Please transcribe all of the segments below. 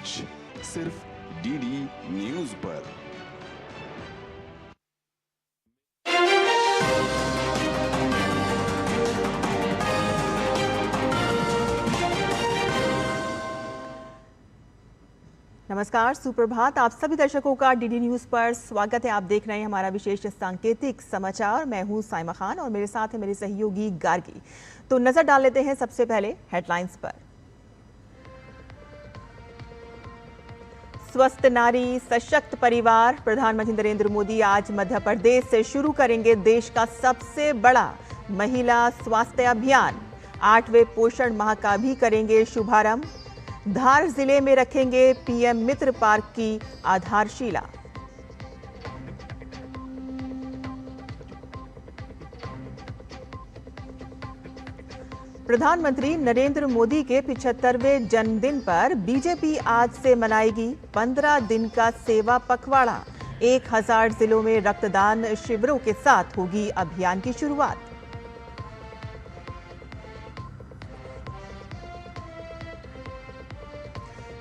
Match सिर्फ DD news पर। नमस्कार, सुप्रभात। आप सभी दर्शकों का डीडी न्यूज पर स्वागत है। आप देख रहे हैं हमारा विशेष सांकेतिक समाचार। मैं हूं साइमा खान और मेरे साथ है मेरे सहयोगी गार्गी। तो नजर डाल लेते हैं सबसे पहले हेडलाइंस पर। स्वस्थ नारी सशक्त परिवार, प्रधानमंत्री नरेंद्र मोदी आज मध्य प्रदेश से शुरू करेंगे देश का सबसे बड़ा महिला स्वास्थ्य अभियान। 8वें पोषण माह का भी करेंगे शुभारंभ। धार जिले में रखेंगे पीएम मित्र पार्क की आधारशिला। प्रधानमंत्री नरेंद्र मोदी के 75वें जन्मदिन पर बीजेपी आज से मनाएगी 15 दिन का सेवा पखवाड़ा। 1000 जिलों में रक्तदान शिविरों के साथ होगी अभियान की शुरुआत।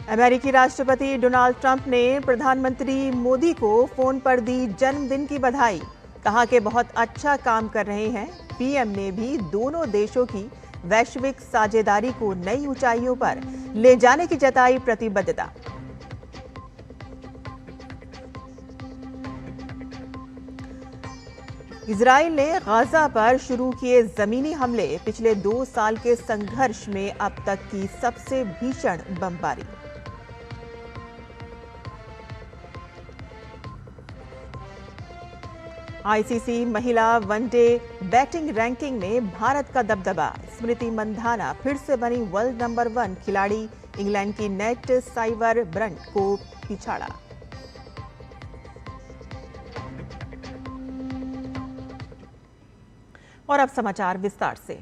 अमेरिकी राष्ट्रपति डोनाल्ड ट्रंप ने प्रधानमंत्री मोदी को फोन पर दी जन्मदिन की बधाई। कहा कि बहुत अच्छा काम कर रहे हैं। पीएम ने भी दोनों देशों की वैश्विक साझेदारी को नई ऊंचाइयों पर ले जाने की जताई प्रतिबद्धता। इजराइल ने गाजा पर शुरू किए जमीनी हमले। पिछले 2 साल के संघर्ष में अब तक की सबसे भीषण बमबारी। आईसीसी महिला वनडे बैटिंग रैंकिंग में भारत का दबदबा। स्मृति मंधाना फिर से बनी वर्ल्ड नंबर 1 खिलाड़ी। इंग्लैंड की नेट साइवर ब्रंट को पिछाड़ा। और अब समाचार विस्तार से।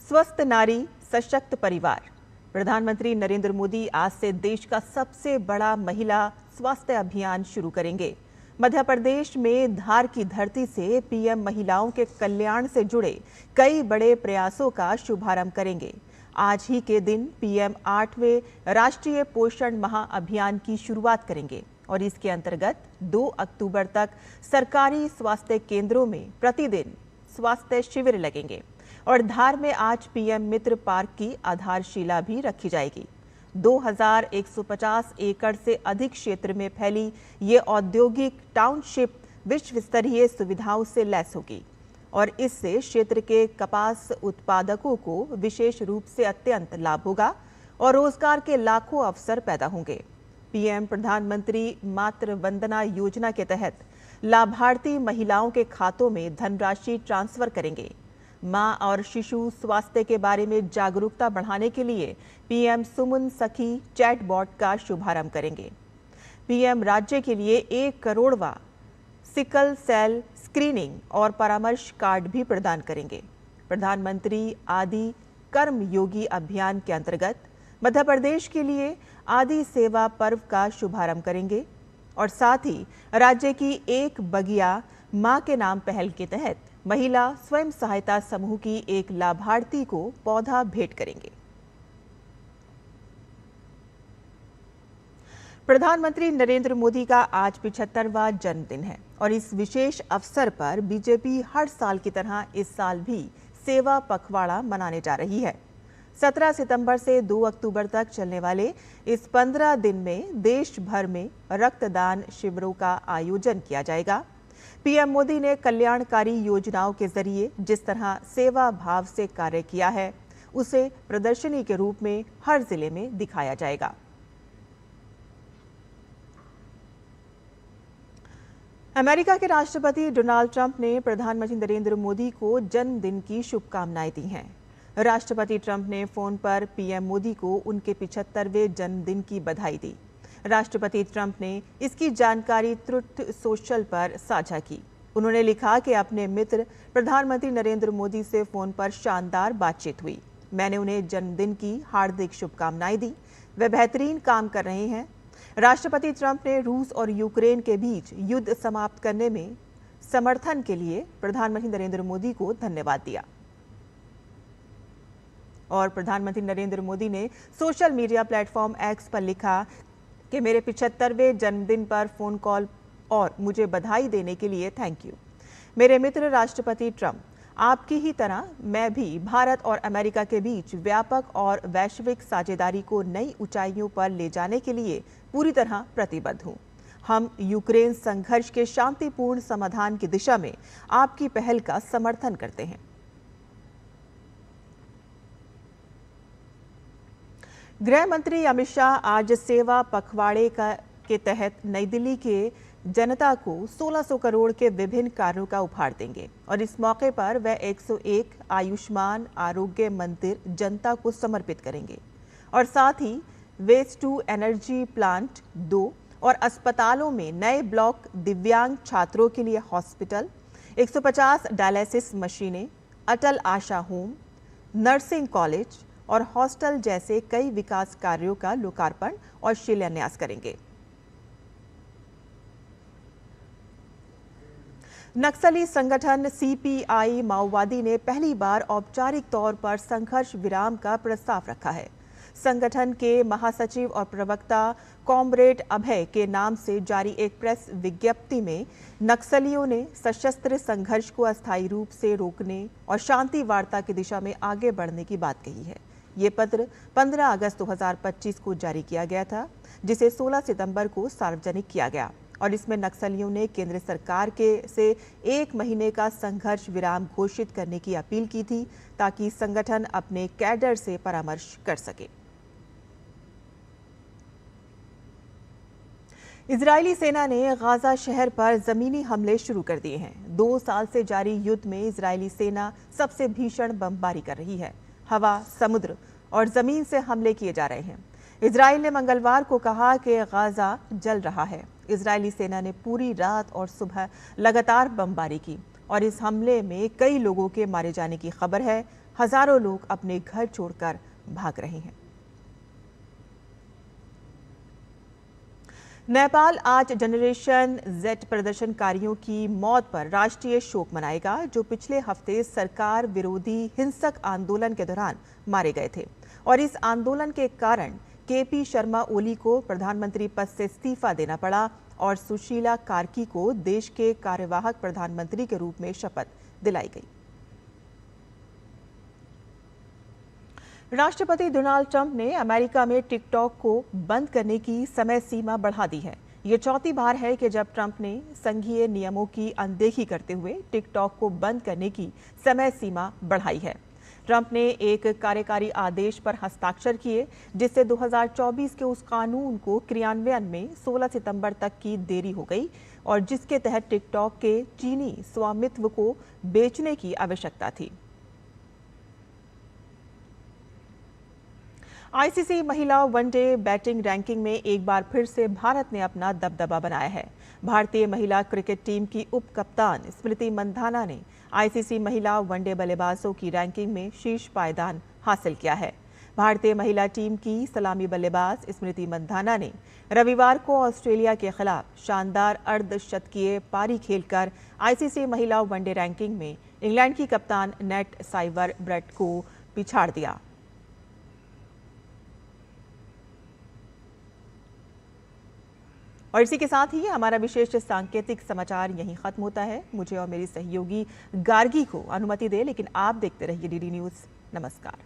स्वस्थ नारी सशक्त परिवार, प्रधानमंत्री नरेंद्र मोदी आज से देश का सबसे बड़ा महिला स्वास्थ्य अभियान शुरू करेंगे। मध्य प्रदेश में धार की धरती से पीएम महिलाओं के कल्याण से जुड़े कई बड़े प्रयासों का शुभारंभ करेंगे। आज ही के दिन पीएम 8वें राष्ट्रीय पोषण माह अभियान की शुरुआत करेंगे और इसके अंतर्गत 2 अक्टूबर तक सरकारी स्वास्थ्य केंद्रों में प्रतिदिन स्वास्थ्य शिविर लगेंगे और धार में आज पीएम मित्र पार्क की आधारशिला भी रखी जाएगी। 2150 एकड़ से अधिक क्षेत्र में फैली ये औद्योगिक टाउनशिप विश्व स्तरीय सुविधाओं से लैस होगी और इससे क्षेत्र के कपास उत्पादकों को विशेष रूप से अत्यंत लाभ होगा और रोजगार के लाखों अवसर पैदा होंगे। पीएम प्रधानमंत्री मातृ वंदना योजना के तहत लाभार्थी महिलाओं के खातों में धनराशि ट्रांसफर करेंगे। मां और शिशु स्वास्थ्य के बारे में जागरूकता बढ़ाने के लिए पीएम सुमन सखी चैटबॉट का शुभारंभ करेंगे। पीएम राज्य के लिए 1 करोड़वां सिकल सेल स्क्रीनिंग और परामर्श कार्ड भी प्रदान करेंगे। प्रधानमंत्री आदि कर्म योगी अभियान के अंतर्गत मध्य प्रदेश के लिए आदि सेवा पर्व का शुभारंभ करेंगे और साथ ही राज्य की 1 बगिया मां के नाम पहल के तहत महिला स्वयं सहायता समूह की 1 लाभार्थी को पौधा भेंट करेंगे। प्रधानमंत्री नरेंद्र मोदी का आज 75वां जन्मदिन है और इस विशेष अवसर पर बीजेपी हर साल की तरह इस साल भी सेवा पखवाड़ा मनाने जा रही है। 17 सितंबर से 2 अक्टूबर तक चलने वाले इस 15 दिन में देश भर में रक्तदान शिविरों का आयोजन किया जाएगा। पीएम मोदी ने कल्याणकारी योजनाओं के जरिए जिस तरह सेवा भाव से कार्य किया है उसे प्रदर्शनी के रूप में हर जिले में दिखाया जाएगा। अमेरिका के राष्ट्रपति डोनाल्ड ट्रंप ने प्रधानमंत्री नरेंद्र मोदी को जन्मदिन की शुभकामनाएं दी हैं। राष्ट्रपति ट्रंप ने फोन पर पीएम मोदी को उनके 75वें जन्मदिन की बधाई दी। राष्ट्रपति ट्रंप ने इसकी जानकारी ट्रुथ सोशल पर साझा की। उन्होंने लिखा कि अपने मित्र प्रधानमंत्री नरेंद्र मोदी से फोन पर शानदार बातचीत हुई। मैंने उन्हें जन्मदिन की हार्दिक शुभकामनाएं दी। वे बेहतरीन काम कर रहे हैं। राष्ट्रपति ट्रंप ने रूस और यूक्रेन के बीच युद्ध समाप्त करने में समर्थन के लिए प्रधानमंत्री नरेंद्र मोदी को धन्यवाद दिया। और प्रधानमंत्री नरेंद्र मोदी ने सोशल मीडिया प्लेटफॉर्म एक्स पर लिखा कि मेरे 75वें जन्मदिन पर फ़ोन कॉल और मुझे बधाई देने के लिए थैंक यू। मेरे मित्र राष्ट्रपति ट्रंप, आपकी ही तरह मैं भी भारत और अमेरिका के बीच व्यापक और वैश्विक साझेदारी को नई ऊंचाइयों पर ले जाने के लिए पूरी तरह प्रतिबद्ध हूं। हम यूक्रेन संघर्ष के शांतिपूर्ण समाधान की दिशा में आपकी पहल का समर्थन करते हैं। गृह मंत्री अमित शाह आज सेवा पखवाड़े के तहत नई दिल्ली के जनता को 1600 करोड़ के विभिन्न कार्यों का उपहार देंगे और इस मौके पर वह 101 आयुष्मान आरोग्य मंदिर जनता को समर्पित करेंगे और साथ ही वेस्ट टू एनर्जी प्लांट 2 और अस्पतालों में नए ब्लॉक, दिव्यांग छात्रों के लिए हॉस्पिटल, 150 डायलिसिस मशीनें, अटल आशा होम, नर्सिंग कॉलेज और हॉस्टल जैसे कई विकास कार्यों का लोकार्पण और शिलान्यास करेंगे। नक्सली संगठन सीपीआई माओवादी ने पहली बार औपचारिक तौर पर संघर्ष विराम का प्रस्ताव रखा है। संगठन के महासचिव और प्रवक्ता कॉमरेड अभय के नाम से जारी एक प्रेस विज्ञप्ति में नक्सलियों ने सशस्त्र संघर्ष को अस्थायी रूप से रोकने और शांति वार्ता की दिशा में आगे बढ़ने की बात कही है। ये पत्र 15 अगस्त 2025 को जारी किया गया था, जिसे 16 सितंबर को सार्वजनिक किया गया और इसमें नक्सलियों ने केंद्र सरकार से 1 महीने का संघर्ष विराम घोषित करने की अपील की थी ताकि संगठन अपने कैडर से परामर्श कर सके। इजरायली सेना ने गाजा शहर पर जमीनी हमले शुरू कर दिए हैं। 2 साल से जारी युद्ध में इजरायली सेना सबसे भीषण बमबारी कर रही है। हवा, समुद्र और जमीन से हमले किए जा रहे हैं। इजराइल ने मंगलवार को कहा कि गाजा जल रहा है। इजरायली सेना ने पूरी रात और सुबह लगातार बमबारी की और इस हमले में कई लोगों के मारे जाने की खबर है। हजारों लोग अपने घर छोड़कर भाग रहे हैं। नेपाल आज जनरेशन जेड प्रदर्शनकारियों की मौत पर राष्ट्रीय शोक मनाएगा, जो पिछले हफ्ते सरकार विरोधी हिंसक आंदोलन के दौरान मारे गए थे और इस आंदोलन के कारण केपी शर्मा ओली को प्रधानमंत्री पद से इस्तीफा देना पड़ा और सुशीला कार्की को देश के कार्यवाहक प्रधानमंत्री के रूप में शपथ दिलाई गई। राष्ट्रपति डोनाल्ड ट्रंप ने अमेरिका में टिकटॉक को बंद करने की समय सीमा बढ़ा दी है। ये चौथी बार है कि जब ट्रंप ने संघीय नियमों की अनदेखी करते हुए टिकटॉक को बंद करने की समय सीमा बढ़ाई है। ट्रंप ने एक कार्यकारी आदेश पर हस्ताक्षर किए, जिससे 2024 के उस कानून को क्रियान्वयन में 16 सितंबर तक की देरी हो गई और जिसके तहत टिकटॉक के चीनी स्वामित्व को बेचने की आवश्यकता थी। आईसीसी महिला वनडे बैटिंग रैंकिंग में एक बार फिर से भारत ने अपना दबदबा बनाया है। भारतीय महिला क्रिकेट टीम की उप कप्तान स्मृति मंधाना ने आईसीसी महिला वनडे बल्लेबाजों की रैंकिंग में शीर्ष पायदान हासिल किया है। भारतीय महिला टीम की सलामी बल्लेबाज स्मृति मंधाना ने रविवार को ऑस्ट्रेलिया के खिलाफ शानदार अर्धशतकीय पारी खेलकर आईसीसी महिला वनडे रैंकिंग में इंग्लैंड की कप्तान नेट साइवर ब्रेट को पिछाड़ दिया। और इसी के साथ ही हमारा विशेष सांकेतिक समाचार यहीं खत्म होता है। मुझे और मेरी सहयोगी गार्गी को अनुमति दे, लेकिन आप देखते रहिए डीडी न्यूज़। नमस्कार।